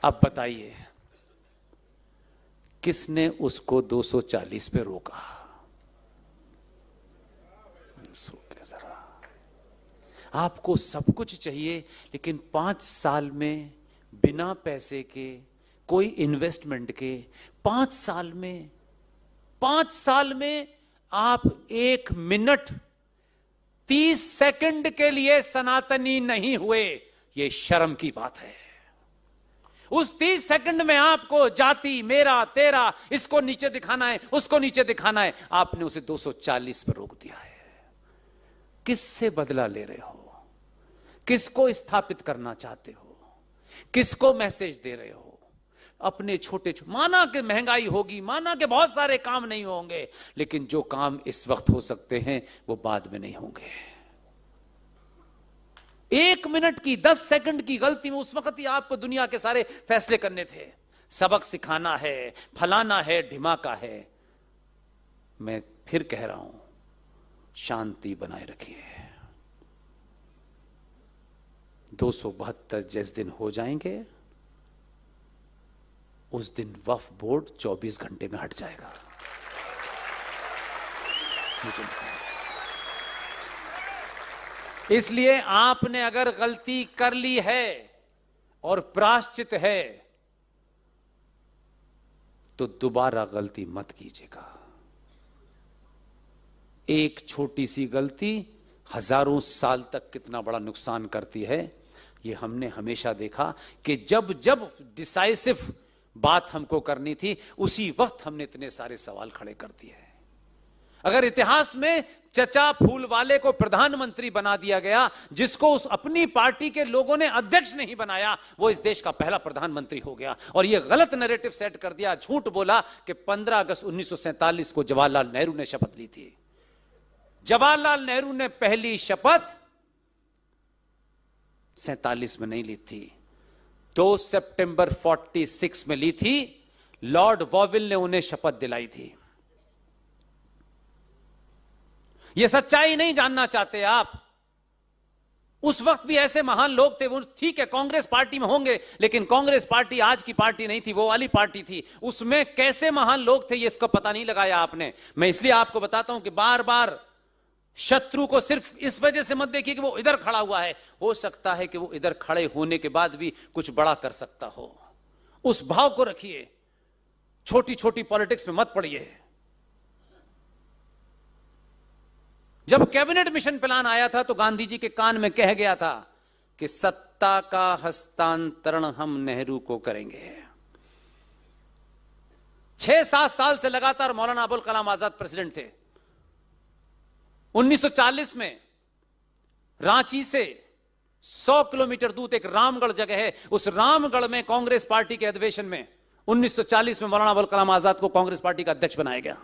अब बताइए किसने उसको 240 पे रोका? सोचिए जरा। आपको सब कुछ चाहिए, लेकिन 5 साल में बिना पैसे के, कोई इन्वेस्टमेंट के, 5 साल में आप 1 मिनट 30 सेकंड के लिए सनातनी नहीं हुए। यह शर्म की बात है। उस 30 सेकंड में आपको जाति, मेरा, तेरा, इसको नीचे दिखाना है, उसको नीचे दिखाना है, आपने उसे 240 पर रोक दिया है। किससे बदला ले रहे हो? किसको स्थापित करना चाहते हो? किसको मैसेज दे रहे हो? अपने छोटे माना कि महंगाई होगी, माना कि बहुत सारे काम नहीं होंगे, लेकिन जो काम इस वक्त हो सकते हैं वो बाद में नहीं होंगे। 1 मिनट की, 10 सेकंड की गलती में उस वक्त ही आपको दुनिया के सारे फैसले करने थे। सबक सिखाना है, फलाना है, ढिमाका है। मैं फिर कह रहा हूं, शांति बनाए रखिए। 272 जिस दिन हो जाएंगे उस दिन वक्फ बोर्ड 24 घंटे में हट जाएगा। इसलिए आपने अगर गलती कर ली है और प्रायश्चित है तो दोबारा गलती मत कीजिएगा। एक छोटी सी गलती हजारों साल तक कितना बड़ा नुकसान करती है, यह हमने हमेशा देखा कि जब जब डिसाइसिव बात हमको करनी थी, उसी वक्त हमने इतने सारे सवाल खड़े कर दिए हैं। अगर इतिहास में चचा फूल वाले को प्रधानमंत्री बना दिया गया, जिसको उस अपनी पार्टी के लोगों ने अध्यक्ष नहीं बनाया, वो इस देश का पहला प्रधानमंत्री हो गया। और ये गलत नैरेटिव सेट कर दिया, झूठ बोला कि 15 अगस्त 1947 को जवाहरलाल नेहरू ने शपथ ली थी। जवाहरलाल नेहरू ने पहली शपथ 47 में नहीं ली थी, 2 सितंबर 46 में ली थी। लॉर्ड वॉविल ने उन्हें शपथ दिलाई थी। यह सच्चाई नहीं जानना चाहते आप? उस वक्त भी ऐसे महान लोग थे। वो ठीक है, कांग्रेस पार्टी में होंगे, लेकिन कांग्रेस पार्टी आज की पार्टी नहीं थी, वो वाली पार्टी थी। उसमें कैसे महान लोग थे, ये इसका पता नहीं लगाया आपने। मैं इसलिए आपको बताता हूं कि बार बार शत्रु को सिर्फ इस वजह से मत देखिए कि वो इधर खड़ा हुआ है। हो सकता है कि वो इधर खड़े होने के बाद भी कुछ बड़ा कर सकता हो। उस भाव को रखिए, छोटी छोटी पॉलिटिक्स में मत पड़िए। जब कैबिनेट मिशन प्लान आया था तो गांधी जी के कान में कह गया था कि सत्ता का हस्तांतरण हम नेहरू को करेंगे। 6-7 साल से लगातार मौलाना अबुल कलाम आजाद प्रेसिडेंट थे। 1940 में रांची से 100 किलोमीटर दूर एक रामगढ़ जगह है, उस रामगढ़ में कांग्रेस पार्टी के अधिवेशन में 1940 में मौलाना अबुल कलाम आजाद को कांग्रेस पार्टी का अध्यक्ष बनाया गया।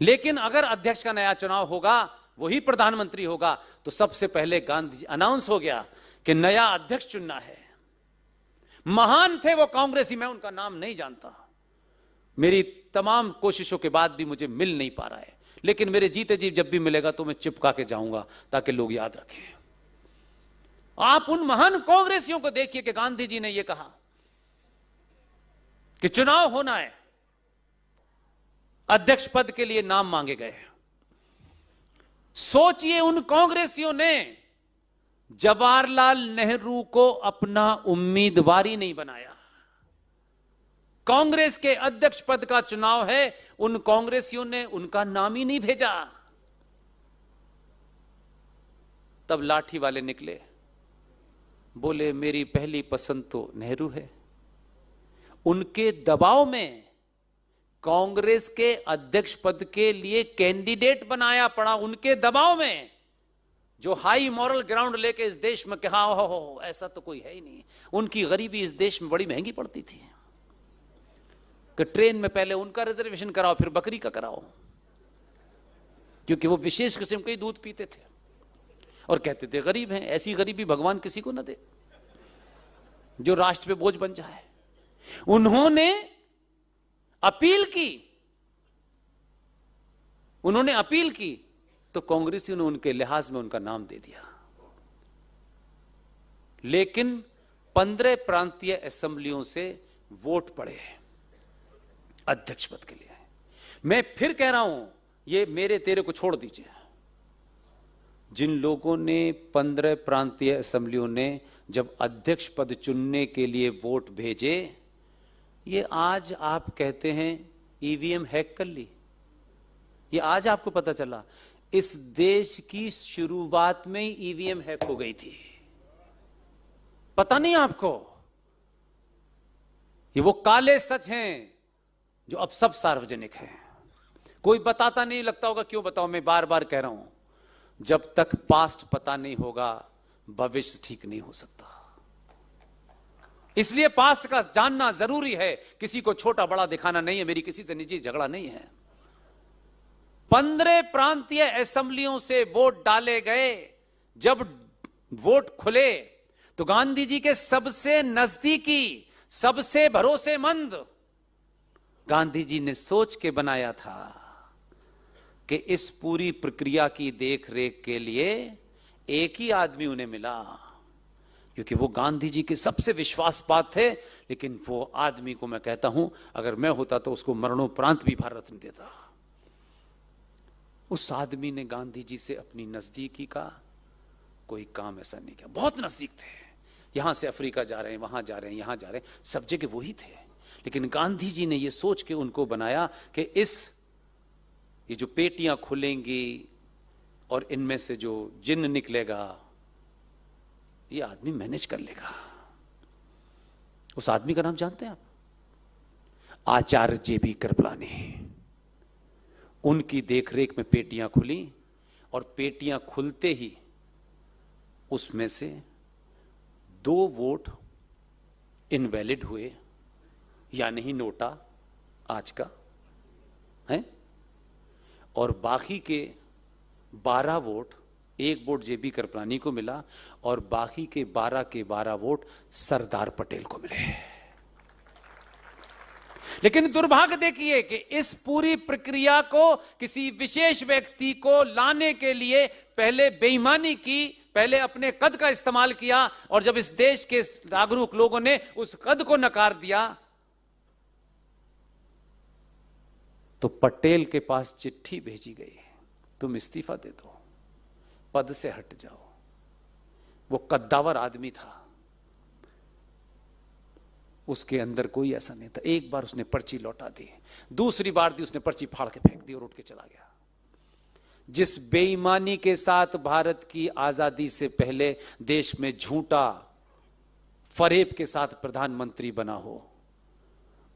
लेकिन अगर अध्यक्ष का नया चुनाव होगा, वही प्रधानमंत्री होगा, तो सबसे पहले गांधी अनाउंस हो गया कि नया अध्यक्ष चुनना है। महान थे वो कांग्रेसी, मैं उनका नाम नहीं जानता, मेरी तमाम कोशिशों के बाद भी मुझे मिल नहीं पा रहा है, लेकिन मेरे जीते जी जब भी मिलेगा तो मैं चिपका के जाऊंगा ताकि लोग याद रखें। आप उन महान कांग्रेसियों को देखिए कि गांधी जी ने यह कहा कि चुनाव होना है, अध्यक्ष पद के लिए नाम मांगे गए। सोचिए, उन कांग्रेसियों ने जवाहरलाल नेहरू को अपना उम्मीदवार ही नहीं बनाया। कांग्रेस के अध्यक्ष पद का चुनाव है, उन कांग्रेसियों ने उनका नाम ही नहीं भेजा। तब लाठी वाले निकले, बोले मेरी पहली पसंद तो नेहरू है। उनके दबाव में कांग्रेस के अध्यक्ष पद के लिए कैंडिडेट बनाया पड़ा। उनके दबाव में, जो हाई मॉरल ग्राउंड लेके इस देश में कहा हो ऐसा तो कोई है ही नहीं। उनकी गरीबी इस देश में बड़ी महंगी पड़ती थी कि ट्रेन में पहले उनका रिजर्वेशन कराओ, फिर बकरी का कराओ, क्योंकि वो विशेष किस्म के दूध पीते थे और कहते थे गरीब हैं। ऐसी गरीबी भगवान किसी को न दे जो राष्ट्र पे बोझ बन जाए। उन्होंने अपील की तो कांग्रेसियों ने उनके लिहाज में उनका नाम दे दिया। लेकिन 15 प्रांतीय असेंबलियों से वोट पड़े अध्यक्ष पद के लिए। मैं फिर कह रहा हूं, ये मेरे तेरे को छोड़ दीजिए। जिन लोगों ने 15 प्रांतीय असेंबलियों ने जब अध्यक्ष पद चुनने के लिए वोट भेजे, ये आज आप कहते हैं ईवीएम हैक कर ली। ये आज आपको पता चला? इस देश की शुरुआत में ही ईवीएम हैक हो गई थी। पता नहीं आपको? ये वो काले सच हैं जो अब सब सार्वजनिक हैं। कोई बताता नहीं, लगता होगा क्यों बताओ। मैं बार बार कह रहा हूं, जब तक पास्ट पता नहीं होगा भविष्य ठीक नहीं हो सकता। इसलिए पास्ट का जानना जरूरी है। किसी को छोटा बड़ा दिखाना नहीं है। मेरी किसी से निजी झगड़ा नहीं है। 15 प्रांतीय असेंबलियों से वोट डाले गए। जब वोट खुले तो गांधी जी के सबसे नजदीकी, सबसे भरोसेमंद गांधी जी ने सोच के बनाया था कि इस पूरी प्रक्रिया की देख रेख के लिए एक ही आदमी उन्हें मिला, क्योंकि वो गांधी जी के सबसे विश्वासपात थे। लेकिन वो आदमी को मैं कहता हूं, अगर मैं होता तो उसको मरणोपरांत भी भारत रत्न देता। उस आदमी ने गांधी जी से अपनी नजदीकी का कोई काम ऐसा नहीं किया। बहुत नजदीक थे। यहां से अफ्रीका जा रहे हैं, वहां जा रहे हैं, यहां जा रहे हैं, सब जगह वही थे। लेकिन गांधी जी ने यह सोच के उनको बनाया कि ये जो पेटियां खुलेंगी और इनमें से जो जिन्न निकलेगा, ये आदमी मैनेज कर लेगा। उस आदमी का नाम जानते हैं आप? आचार्य जेबी कृपलानी। उनकी देखरेख में पेटियां खुली और पेटियां खुलते ही उसमें से 2 वोट इनवैलिड हुए, यानी ही नोटा आज का है, और बाकी के 12 वोट, 1 वोट जेबी कृपलानी को मिला और बाकी के 12 वोट सरदार पटेल को मिले। लेकिन दुर्भाग्य देखिए कि इस पूरी प्रक्रिया को किसी विशेष व्यक्ति को लाने के लिए पहले बेईमानी की, पहले अपने कद का इस्तेमाल किया, और जब इस देश के जागरूक लोगों ने उस कद को नकार दिया तो पटेल के पास चिट्ठी भेजी गई, तुम इस्तीफा दे दो, पद से हट जाओ। वो कद्दावर आदमी था, उसके अंदर कोई ऐसा नहीं था। एक बार उसने पर्ची लौटा दी, दूसरी बार दी, उसने पर्ची फाड़ के फेंक दी और उठ के चला गया। जिस बेईमानी के साथ भारत की आजादी से पहले देश में झूठा फरेब के साथ प्रधानमंत्री बना हो,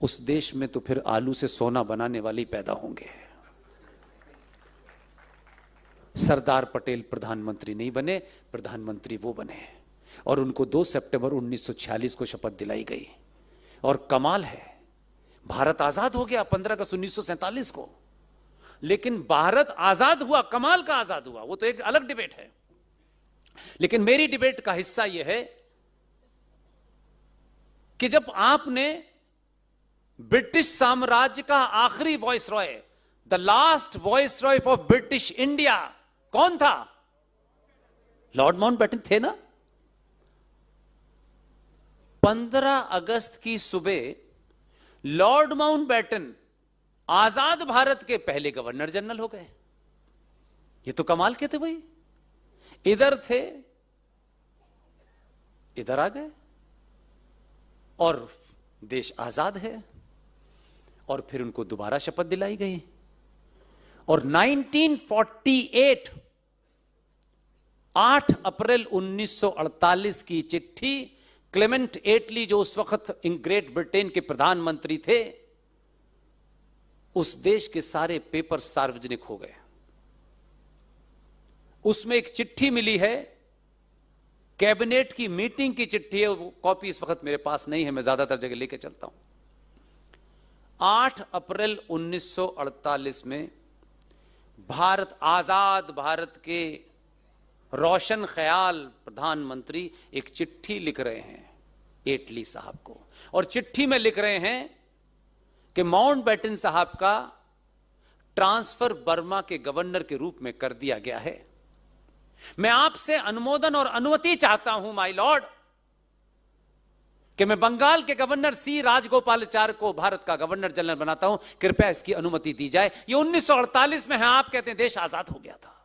उस देश में तो फिर आलू से सोना बनाने वाले पैदा होंगे। सरदार पटेल प्रधानमंत्री नहीं बने, प्रधानमंत्री वो बने, और उनको 2 सितंबर 1946 को शपथ दिलाई गई। और कमाल है, भारत आजाद हो गया 15 अगस्त 1947 को। लेकिन भारत आजाद हुआ, कमाल का आजाद हुआ, वो तो एक अलग डिबेट है। लेकिन मेरी डिबेट का हिस्सा यह है कि जब आपने ब्रिटिश साम्राज्य का आखिरी voice Roy, the last voice Roy of British India कौन था? लॉर्ड माउंटबेटन थे ना। 15 अगस्त की सुबह लॉर्ड माउंटबेटन आजाद भारत के पहले गवर्नर जनरल हो गए। ये तो कमाल के थे भाई। इधर थे, इधर आ गए और देश आजाद है। और फिर उनको दोबारा शपथ दिलाई गई और 1948 8 अप्रैल 1948 की चिट्ठी क्लेमेंट एटली, जो उस वक्त ग्रेट ब्रिटेन के प्रधानमंत्री थे, उस देश के सारे पेपर सार्वजनिक हो गए। उसमें एक चिट्ठी मिली है, कैबिनेट की मीटिंग की चिट्ठी है। वो कॉपी इस वक्त मेरे पास नहीं है, मैं ज्यादातर जगह लेके चलता हूं। 8 अप्रैल 1948 में भारत आजाद भारत के रोशन ख्याल प्रधानमंत्री एक चिट्ठी लिख रहे हैं एटली साहब को, और चिट्ठी में लिख रहे हैं कि माउंटबेटन साहब का ट्रांसफर बर्मा के गवर्नर के रूप में कर दिया गया है। मैं आपसे अनुमोदन और अनुमति चाहता हूं माय लॉर्ड कि मैं बंगाल के गवर्नर सी राजगोपालाचारी को भारत का गवर्नर जनरल बनाता हूं, कृपया इसकी अनुमति दी जाए। ये 1948 में है, आप कहते हैं देश आजाद हो गया था।